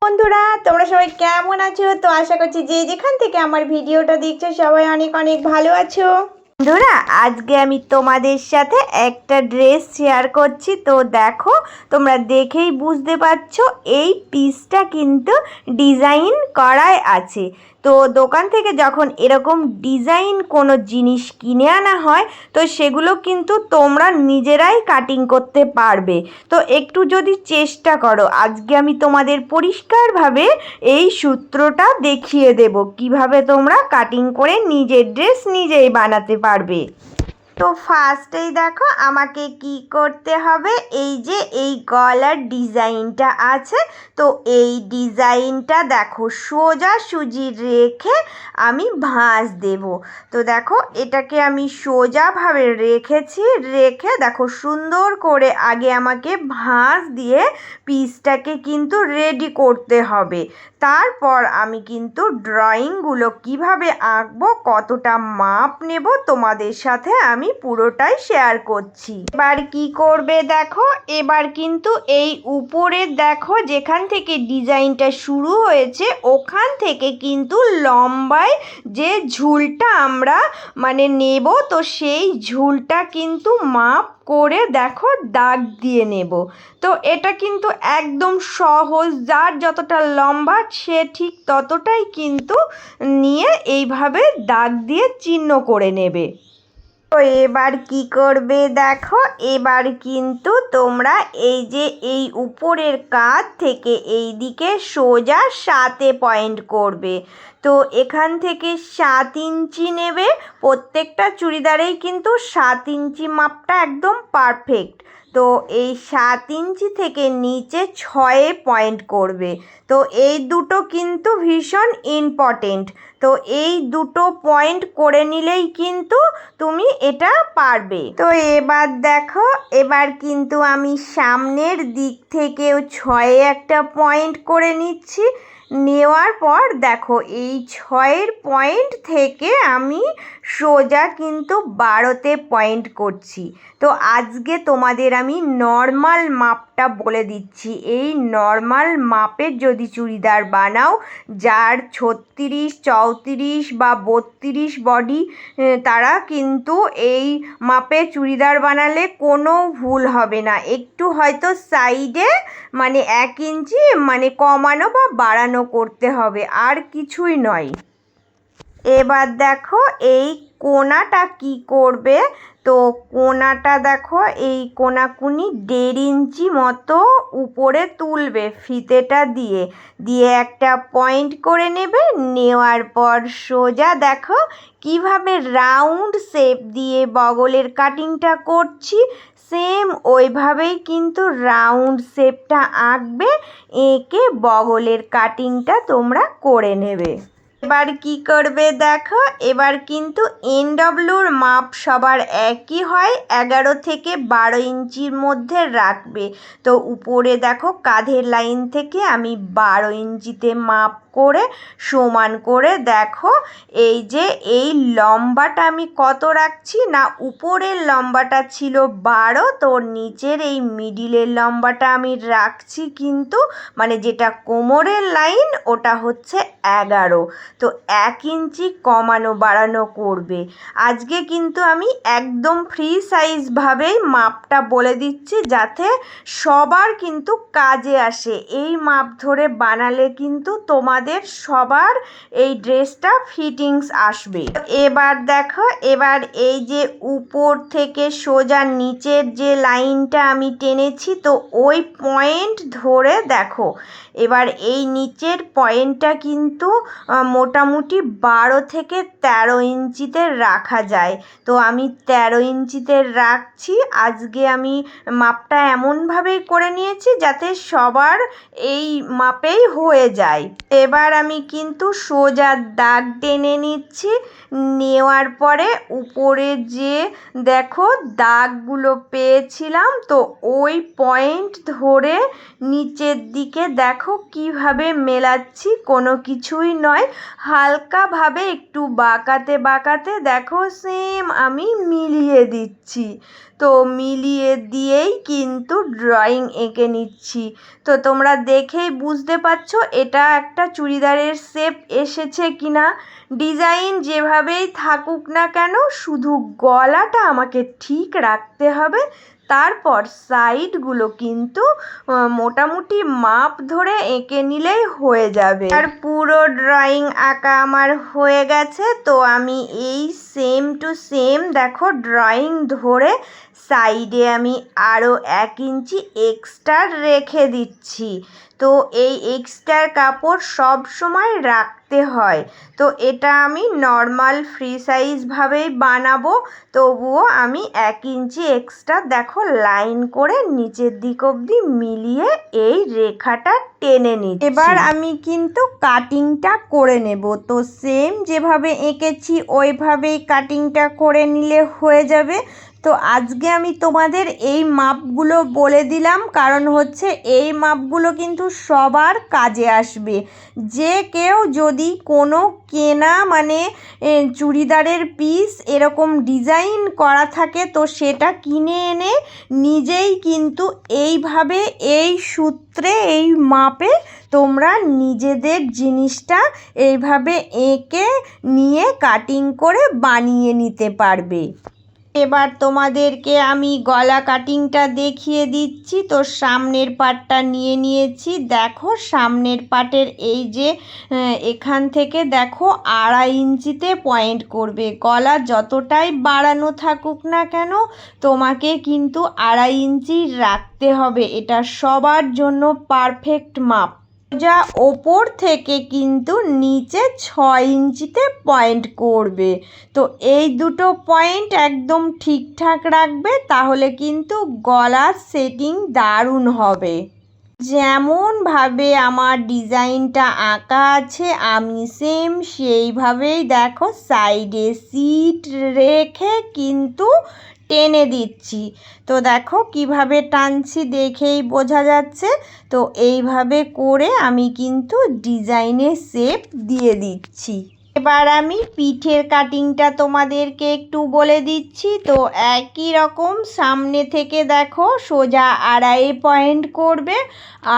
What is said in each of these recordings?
বন্ধুরা, তোমরা সবাই কেমন আছো? তো আশা করছি যে যেখান থেকে আমার ভিডিওটা দেখছো সবাই অনেক অনেক ভালো আছো। বন্ধুরা, আজকে আমি তোমাদের সাথে একটা ড্রেস শেয়ার করছি। তো দেখো, তোমরা দেখেই বুঝতে পারছো এই পিসটা কিন্তু ডিজাইন করাই আছে। তো দোকান থেকে যখন এরকম ডিজাইন কোনো জিনিস কিনে আনা হয়, তো সেগুলো কিন্তু তোমরা নিজেরাই কাটিং করতে পারবে। তো একটু যদি চেষ্টা করো, আজকে আমি তোমাদের পরিষ্কারভাবে এই সূত্রটা দেখিয়ে দেব কিভাবে তোমরা কাটিং করে নিজের ড্রেস নিজেই বানাতে পারবে। তো ফার্স্টেই দেখো আমাকে কি করতে হবে, এই যে এই গলার ডিজাইনটা আছে, তো এই ডিজাইনটা দেখো সোজাসুজি রেখে আমি ভাঁজ দেব। তো দেখো এটাকে আমি সোজাভাবে রেখেছি, রেখে দেখো সুন্দর করে আগে আমাকে ভাঁজ দিয়ে পিসটাকে কিন্তু রেডি করতে হবে। তারপর আমি কিন্তু ড্রয়িংগুলো কিভাবে আঁকবো, কতটা মাপ নেব তোমাদের সাথে আমি পুরোটাই শেয়ার করছি। এবার কি করবে দেখো, এবার কিন্তু এই উপরে দেখো যেখান থেকে ডিজাইনটা শুরু হয়েছে ওখান থেকে কিন্তু লম্বায় যে ঝুলটা আমরা নেব, তো সেই ঝুলটা কিন্তু মাপ করে দেখো দাগ দিয়ে নেব। তো এটা কিন্তু একদম সহজ, যার যতটা লম্বা সে ঠিক ততটাই কিন্তু নিয়ে এইভাবে দাগ দিয়ে চিহ্ন করে নেবে। তো এবার কি করবে দেখো, এবার কিন্তু তোমরা এই যে এই উপরের কাঁধ থেকে এই দিকে সোজা 7 পয়েন্ট করবে। তো এখান থেকে 7 ইঞ্চি নেবে। প্রত্যেকটা চুড়িদারেই কিন্তু 7 ইঞ্চি মাপটা একদম পারফেক্ট। তো এই 7 ইঞ্চি থেকে নিচে 6 পয়েন্ট করবে। তো এই দুটো কিন্তু ভীষণ ইম্পর্টেন্ট। তো এই দুটো পয়েন্ট করে নিলেই কিন্তু তুমি এটা পারবে। তো এবার দেখো, এবার কিন্তু আমি সামনের দিক থেকেও 6 একটা পয়েন্ট করে নিচ্ছি। নেওয়ার পর দেখো এই 6 পয়েন্ট থেকে আমি সোজা কিন্তু 12তে পয়েন্ট করছি। তো আজকে তোমাদের আমি নর্মাল মাপটা বলে দিচ্ছি। এই নর্মাল মাপের যদি চুড়িদার বানাও, যার 36, 34 বা 32 বডি, তারা কিন্তু এই মাপে চুড়িদার বানালে কোনো ভুল হবে না। একটু হয়তো সাইডে 1 ইঞ্চি কমানো বা বাড়ানো করতে হবে, আর কিছুই নয়। এবার দেখো এই কোণাটা কি করবে, তো কোণাটা দেখো এই কোণাকুনি 1.5 ইঞ্চি মতো উপরে তুলবে ফিতেটা দিয়ে, দিয়ে একটা পয়েন্ট করে নেবে। নেওয়ার পর সোজা দেখো কিভাবে রাউন্ড শেপ দিয়ে বগলের কাটিংটা করছি, সেম ওইভাবেই কিন্তু রাউন্ড শেপটা আঁকবে, এঁকে বগলের কাটিংটা তোমরা করে নেবে। এবার কি করবে দেখো, এবার কিন্তু NWর মাপ সবার একই হয়, 11 থেকে 12 ইঞ্চির মধ্যে রাখবে। তো উপরে দেখো কাঁধের লাইন থেকে আমি 12 ইঞ্চিতে মাপ করে সমান করে দেখো এই যে এই লম্বাটা আমি কত রাখছি না, উপরের লম্বাটা ছিল 12, তো নিচের এই মিডিলের লম্বাটা আমি রাখছি কিন্তু যেটা কোমরের লাইন ওটা হচ্ছে 11। তো 1 ইঞ্চি কমানো বাড়ানো করবে। আজকে কিন্তু আমি একদম ফ্রি সাইজভাবেই মাপটা বলে দিচ্ছি, যাতে সবার কিন্তু কাজে আসে। এই মাপ ধরে বানালে কিন্তু তোমাদের সবার এই ড্রেসটা ফিটিংস আসবে। এবার দেখো, এবার এই যে উপর থেকে সোজা নিচের যে লাইনটা আমি টেনেছি, তো ওই পয়েন্ট ধরে দেখো এবার এই নিচের পয়েন্টটা কিন্তু মোটামুটি 12 থেকে 13 ইঞ্চিতে রাখা যায়। তো আমি 13 ইঞ্চিতে রাখছি। আজকে আমি মাপটা এমনভাবেই করে নিয়েছি যাতে সবার এই মাপেই হয়ে যায়। এবার আমি কিন্তু সোজা দাগ টেনে নিচ্ছি। নেওয়ার পরে উপরে যে দেখো দাগগুলো পেয়েছিলাম, তো ওই পয়েন্ট ধরে নিচের দিকে দেখো কিভাবে মেলাচ্ছি, কোনো কিছুই নয়, হালকাভাবে একটু বাঁকাতে বাঁকাতে দেখো সেম আমি মিলিয়ে দিচ্ছি। তো মিলিয়ে দিয়েই কিন্তু ড্রয়িং এঁকে নিচ্ছি। তো তোমরা দেখেই বুঝতে পারছো এটা একটা চুড়িদারের শেপ এসেছে কিনা। ডিজাইন যেভাবেই থাকুক না কেন, শুধু গলাটা আমাকে ঠিক রাখতে হবে। তারপর সাইডগুলো কিন্তু মোটামুটি মাপ ধরে এঁকে নিলেই হয়ে যাবে। আর পুরো ড্রয়িং আঁকা আমার হয়ে গেছে। তো আমি এই সেম টু সেম দেখো ড্রয়িং ধরে সাইডে আমি আরও 1 ইঞ্চি এক্সট্রা রেখে দিচ্ছি। তো এই এক্সট্রা কাপড় সব সময় রাখতে হয়। তো এটা আমি নর্মাল ফ্রি সাইজভাবেই বানাবো, তবুও আমি 1 ইঞ্চি এক্সট্রা দেখো লাইন করে নিচের দিক অবধি মিলিয়ে এই রেখাটা টেনে নিচ্ছি। এবার আমি কিন্তু কাটিংটা করে নেব। তো সেম যেভাবে এঁকেছি ওইভাবেই কাটিংটা করে নিলে হয়ে যাবে। তো আজকে আমি তোমাদের এই মাপগুলো বলে দিলাম, কারণ হচ্ছে এই মাপগুলো কিন্তু সবার কাজে আসবে। যে কেউ যদি কোনো কেনা মানে চুড়িদারের পিস এরকম ডিজাইন করা থাকে, তো সেটা কিনে এনে নিজেই কিন্তু এইভাবে এই সূত্রে এই মাপে তোমরা নিজেদের জিনিসটা এইভাবে এঁকে নিয়ে কাটিং করে বানিয়ে নিতে পারবে। এবার তোমাদেরকে আমি গলা কাটিংটা দেখিয়ে দিচ্ছি। তো সামনের পাটটা নিয়ে নিয়েছি। দেখো সামনের পাটের এই যে এখান থেকে দেখো 2.5 ইঞ্চিতে পয়েন্ট করবে। গলা যতটাই বাড়ানো থাকুক না কেন, তোমাকে কিন্তু 2.5 ইঞ্চি রাখতে হবে। এটা সবার জন্য পারফেক্ট মাপ। যা ওপর থেকে কিন্তু নিচে 6 ইঞ্চিতে পয়েন্ট করবে। তো এই দুটো পয়েন্ট একদম ঠিকঠাক রাখবে, তাহলে কিন্তু গলার সেটিং দারুণ হবে। যেমনভাবে আমার ডিজাইনটা আঁকা আছে আমি সেম সেইভাবেই দেখো সাইডে সিট রেখে কিন্তু টেনে দিচ্ছি। তো দেখো কিভাবে টানছি দেখেই বোঝা যাচ্ছে। তো এইভাবে করে আমি কিন্তু ডিজাইনের শেপ দিয়ে দিচ্ছি। এবার আমি পিঠের কাটিংটা তোমাদেরকে একটু বলে দিচ্ছি। তো একই রকম সামনে থেকে দেখো সোজা 2.5 পয়েন্ট করবে,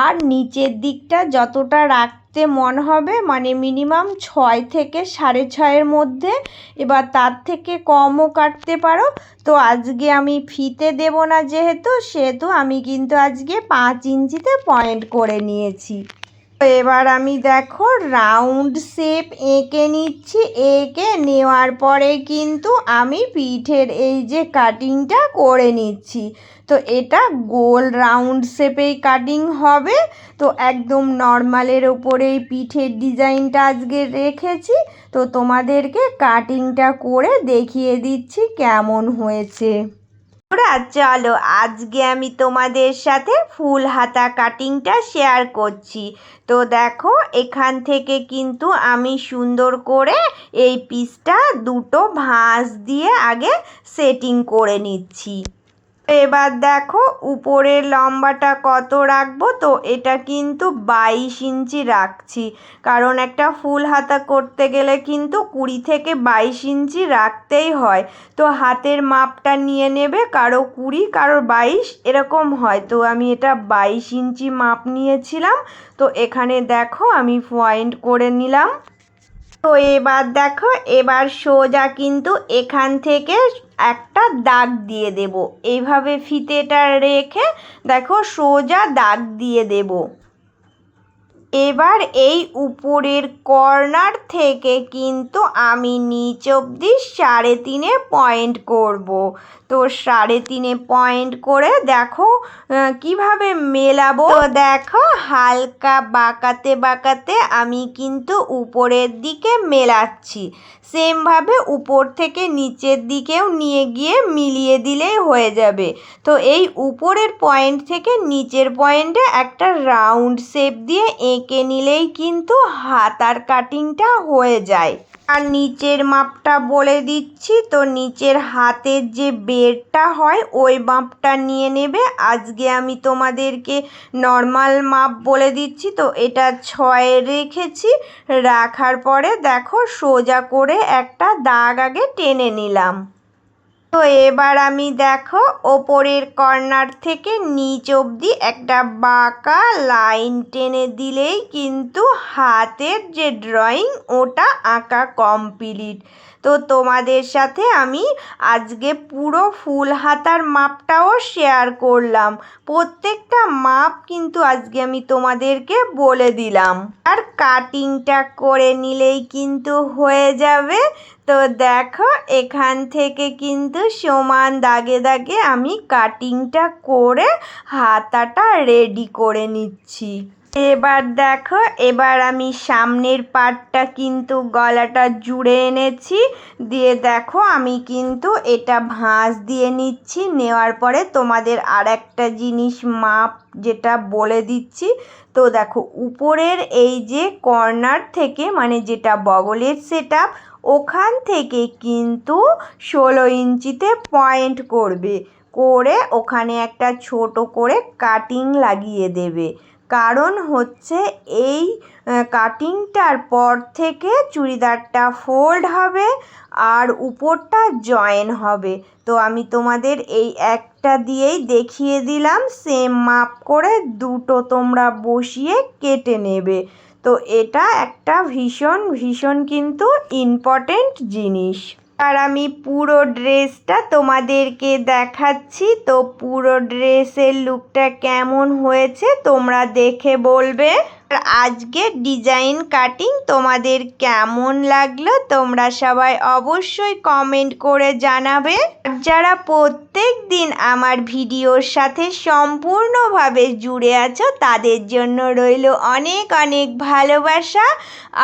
আর নিচের দিকটা যতটা রাখতে মন হবে মানে মিনিমাম 6 থেকে 6.5-এর মধ্যে। এবার তার থেকে কমও কাটতে পারো। তো আজকে আমি ফিতে দেব না সেহেতু আমি কিন্তু আজকে 5 ইঞ্চিতে পয়েন্ট করে নিয়েছি। এবার আমি দেখো রাউন্ড শেপ এঁকে নিচ্ছি। এঁকে নেওয়ার পরে কিন্তু আমি পিঠের এই যে কাটিংটা করে নিচ্ছি। তো এটা গোল রাউন্ড শেপেই কাটিং হবে। তো একদম নর্মালের ওপরেই পিঠের ডিজাইনটা আজকে রেখেছি। তো তোমাদেরকে কাটিংটা করে দেখিয়ে দিচ্ছি কেমন হয়েছে। চলো আজকে আমি তোমাদের সাথে ফুল হাতা কাটিংটা শেয়ার করছি। তো দেখো এখান থেকে কিন্তু আমি সুন্দর করে এই পিসটা দুটো ভাঁজ দিয়ে আগে সেটিং করে নিচ্ছি। এবার দেখো উপরের লম্বাটা কত রাখবো। তো এটা কিন্তু 22 ইঞ্চি রাখছি, কারণ একটা ফুল হাতা করতে গেলে কিন্তু 20 থেকে 22 ইঞ্চি রাখতেই হয়। তো হাতের মাপটা নিয়ে নেবে, কারো 20 কারো 22 এরকম হয়। তো আমি এটা 22 ইঞ্চি মাপ নিয়েছিলাম। তো এখানে দেখো আমি পয়েন্ট করে নিলাম। তো এবার দেখো এবার সোজা কিন্তু এখান থেকে একটা দাগ দিয়ে দেব। এইভাবে ফিতেটা রেখে দেখো সোজা দাগ দিয়ে দেব। এবার এই উপরের কর্নার থেকে কিন্তু আমি নিচ অবধি 3.5 পয়েন্ট করব। তো 3.5 পয়েন্ট করে দেখো কিভাবে মেলাবো। তো দেখো হালকা বাঁকাতে বাঁকাতে আমি কিন্তু উপরের দিকে মেলাচ্ছি। সেমভাবে উপর থেকে নিচের দিকেও নিয়ে গিয়ে মিলিয়ে দিলেই হয়ে যাবে। তো এই উপরের পয়েন্ট থেকে নিচের পয়েন্টে একটা রাউন্ড শেপ দিয়ে এঁকে এঁকে নিলেই কিন্তু হাতার কাটিংটা হয়ে যায়। আর নিচের মাপটা বলে দিচ্ছি, তো নিচের হাতের যে বেড়টা হয় ওই মাপটা নিয়ে নেবে। আজকে আমি তোমাদেরকে নর্মাল মাপ বলে দিচ্ছি। তো এটা 6 রেখেছি, রাখার পরে দেখো সোজা করে একটা দাগ আগে টেনে নিলাম। তো এবার আমি দেখো ওপরের কর্নার থেকে নিচ অবধি একটা বাঁকা লাইন টেনে দিলেই কিন্তু হাতের যে ড্রয়িং ওটা আঁকা কমপ্লিট। তো তোমাদের সাথে আমি আজকে পুরো ফুল হাতার মাপটাও শেয়ার করলাম। প্রত্যেকটা মাপ কিন্তু আজকে আমি তোমাদেরকে বলে দিলাম। আর কাটিংটা করে নিলেই কিন্তু হয়ে যাবে। তো দেখো এখান থেকে কিন্তু সমান দাগে দাগে আমি কাটিংটা করে হাতাটা রেডি করে নিচ্ছি। এবার দেখো, এবার আমি সামনের পার্টটা কিন্তু গলাটা জুড়ে এনেছি। দিয়ে দেখো আমি কিন্তু এটা ভাঁজ দিয়ে নিচ্ছি। নেওয়ার পরে তোমাদের আর একটা জিনিস মাপ যেটা বলে দিচ্ছি। তো দেখো উপরের এই যে কর্নার থেকে, মানে যেটা বগলের সেটআপ, ওখান থেকে কিন্তু 16 ইঞ্চিতে পয়েন্ট করবে, করে ওখানে একটা ছোট করে কাটিং লাগিয়ে দেবে। কারণ হচ্ছে এই কাটিংটার পর থেকে চুড়িদারটা ফোল্ড হবে আর উপরটা জয়েন হবে। তো আমি তোমাদের এই একটা দিয়েই দেখিয়ে দিলাম। সেম মাপ করে দুটো তোমরা বসিয়ে কেটে নেবে। তো এটা একটা ভীষণ ভীষণ কিন্তু ইম্পর্টেন্ট জিনিস। আর আমি পুরো ড্রেসটা তোমাদেরকে দেখাচ্ছি। তো পুরো ড্রেসের লুকটা কেমন হয়েছে তোমরা দেখে বলবে। আর আজকের ডিজাইন কাটিং তোমাদের কেমন লাগলো তোমরা সবাই অবশ্যই কমেন্ট করে জানাবে। আর যারা প্রত্যেক দিন আমার ভিডিওর সাথে সম্পূর্ণভাবে জুড়ে আছো তাদের জন্য রইল অনেক অনেক ভালোবাসা।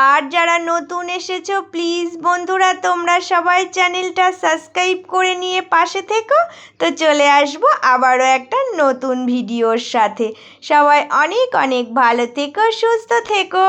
আর যারা নতুন এসেছো প্লিজ বন্ধুরা তোমরা সবাই চ্যানেলটা সাবস্ক্রাইব করে নিয়ে পাশে থেকো। তো চলে আসবো আবারও একটা নতুন ভিডিওর সাথে। সবাই অনেক অনেক ভালো থেকো, সুস্থ থেকো।